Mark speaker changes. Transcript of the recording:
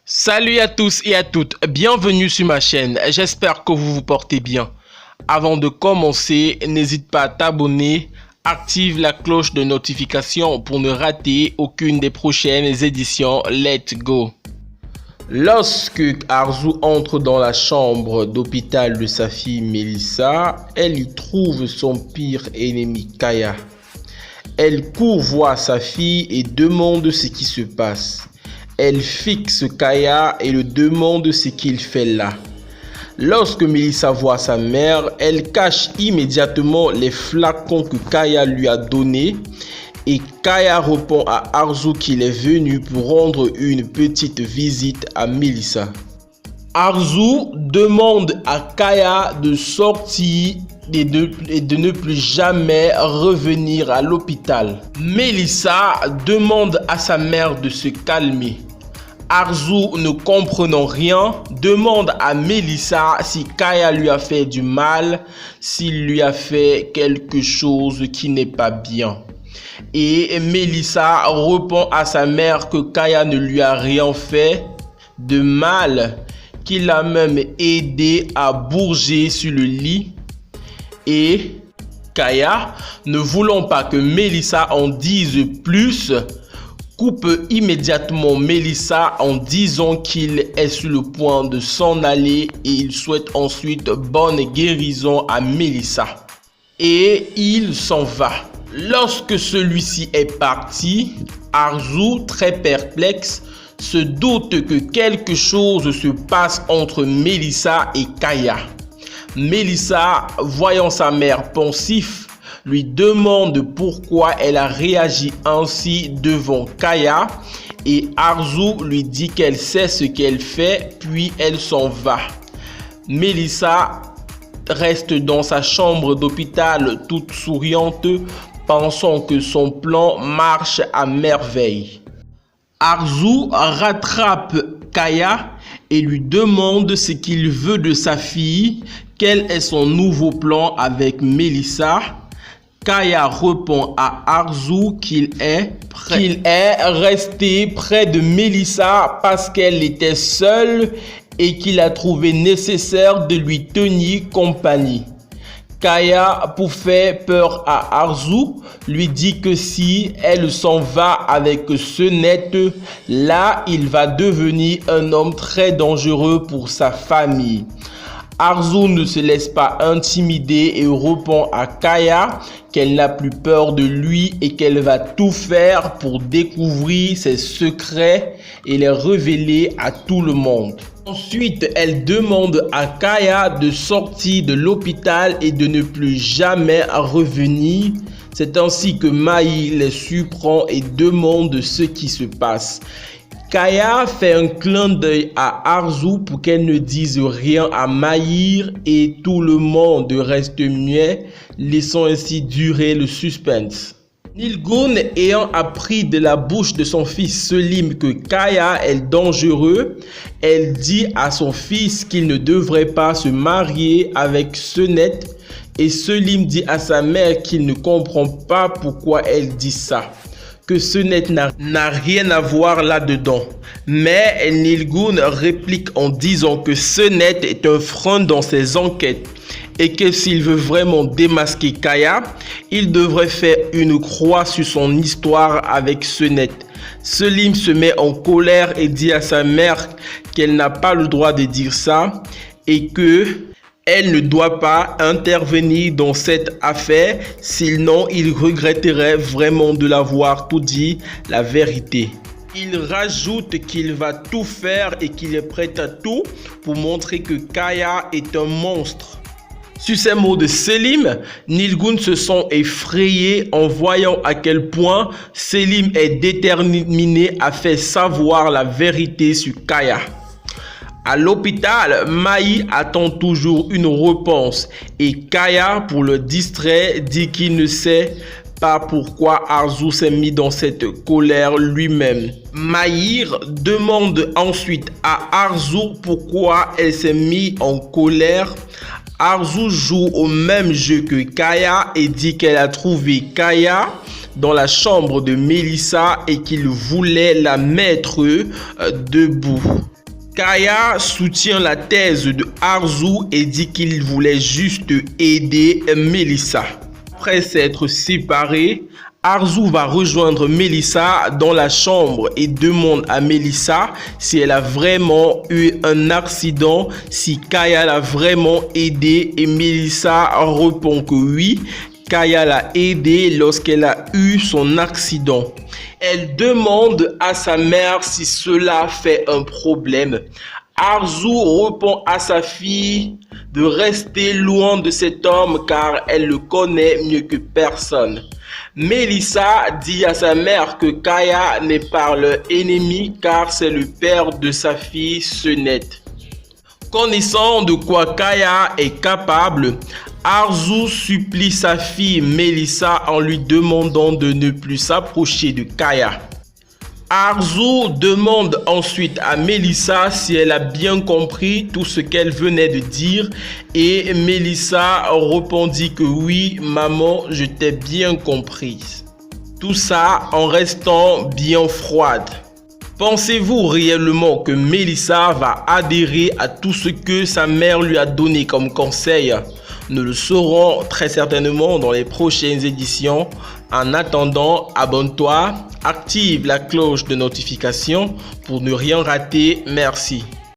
Speaker 1: Salut à tous et à toutes, bienvenue sur ma chaîne, j'espère que vous vous portez bien. Avant de commencer, n'hésite pas à t'abonner, active la cloche de notification pour ne rater aucune des prochaines éditions. Let's go! Lorsque Arzu entre dans la chambre d'hôpital de sa fille Melissa, elle y trouve son pire ennemi Kaya. Elle court voir sa fille et demande ce qui se passe. Elle fixe Kaya et le demande ce qu'il fait là. Lorsque Melissa voit sa mère, elle cache immédiatement les flacons que Kaya lui a donnés et Kaya répond à Arzu qu'il est venu pour rendre une petite visite à Melissa. Arzu demande à Kaya de sortir et de ne plus jamais revenir à l'hôpital. Melissa demande à sa mère de se calmer. Arzu, ne comprenant rien, demande à Melissa si Kaya lui a fait du mal, s'il lui a fait quelque chose qui n'est pas bien. Et Melissa répond à sa mère que Kaya ne lui a rien fait de mal, qu'il l'a même aidé à bourger sur le lit. Et Kaya, ne voulant pas que Melissa en dise plus, coupe immédiatement Melissa en disant qu'il est sur le point de s'en aller et il souhaite ensuite bonne guérison à Melissa. Et il s'en va. Lorsque celui-ci est parti, Arzu, très perplexe, se doute que quelque chose se passe entre Melissa et Kaya. Melissa, voyant sa mère pensive, lui demande pourquoi elle a réagi ainsi devant Kaya et Arzu lui dit qu'elle sait ce qu'elle fait, puis elle s'en va. Melissa reste dans sa chambre d'hôpital toute souriante, pensant que son plan marche à merveille. Arzu rattrape Kaya et lui demande ce qu'il veut de sa fille, quel est son nouveau plan avec Melissa. Kaya répond à Arzu qu'il est resté près de Melissa parce qu'elle était seule et qu'il a trouvé nécessaire de lui tenir compagnie. Kaya, pour faire peur à Arzu, lui dit que si elle s'en va avec ce net, là, il va devenir un homme très dangereux pour sa famille. Arzu ne se laisse pas intimider et répond à Kaya qu'elle n'a plus peur de lui et qu'elle va tout faire pour découvrir ses secrets et les révéler à tout le monde. Ensuite, elle demande à Kaya de sortir de l'hôpital et de ne plus jamais revenir. C'est ainsi que Maï les surprend et demande ce qui se passe. Kaya fait un clin d'œil à Arzu pour qu'elle ne dise rien à Mahir et tout le monde reste muet, laissant ainsi durer le suspense. Nilgun, ayant appris de la bouche de son fils Selim que Kaya est dangereux, elle dit à son fils qu'il ne devrait pas se marier avec Senet et Selim dit à sa mère qu'il ne comprend pas pourquoi elle dit ça, que Senet n'a rien à voir là-dedans. Mais Nilgun réplique en disant que Senet est un frein dans ses enquêtes et que s'il veut vraiment démasquer Kaya, il devrait faire une croix sur son histoire avec Senet. Selim se met en colère et dit à sa mère qu'elle n'a pas le droit de dire ça et que elle ne doit pas intervenir dans cette affaire, sinon il regretterait vraiment de l'avoir tout dit, la vérité. Il rajoute qu'il va tout faire et qu'il est prêt à tout pour montrer que Kaya est un monstre. Sur ces mots de Selim, Nilgun se sent effrayé en voyant à quel point Selim est déterminé à faire savoir la vérité sur Kaya. À l'hôpital, Maï attend toujours une réponse et Kaya, pour le distraire, dit qu'il ne sait pas pourquoi Arzu s'est mis dans cette colère lui-même. Mahir demande ensuite à Arzu pourquoi elle s'est mise en colère. Arzu joue au même jeu que Kaya et dit qu'elle a trouvé Kaya dans la chambre de Melissa et qu'il voulait la mettre debout. Kaya soutient la thèse de Arzu et dit qu'il voulait juste aider Melissa. Après s'être séparés, Arzu va rejoindre Melissa dans la chambre et demande à Melissa si elle a vraiment eu un accident, si Kaya l'a vraiment aidé, et Melissa répond que oui, Kaya l'a aidé lorsqu'elle a eu son accident. Elle demande à sa mère si cela fait un problème. Arzu répond à sa fille de rester loin de cet homme car elle le connaît mieux que personne. Melissa dit à sa mère que Kaya n'est pas leur ennemi car c'est le père de sa fille Senette. Connaissant de quoi Kaya est capable, Arzu supplie sa fille Melissa en lui demandant de ne plus s'approcher de Kaya. Arzu demande ensuite à Melissa si elle a bien compris tout ce qu'elle venait de dire et Melissa répondit que oui, maman, je t'ai bien comprise. Tout ça en restant bien froide. Pensez-vous réellement que Melissa va adhérer à tout ce que sa mère lui a donné comme conseil? Nous le saurons très certainement dans les prochaines éditions. En attendant, abonne-toi, active la cloche de notification pour ne rien rater. Merci.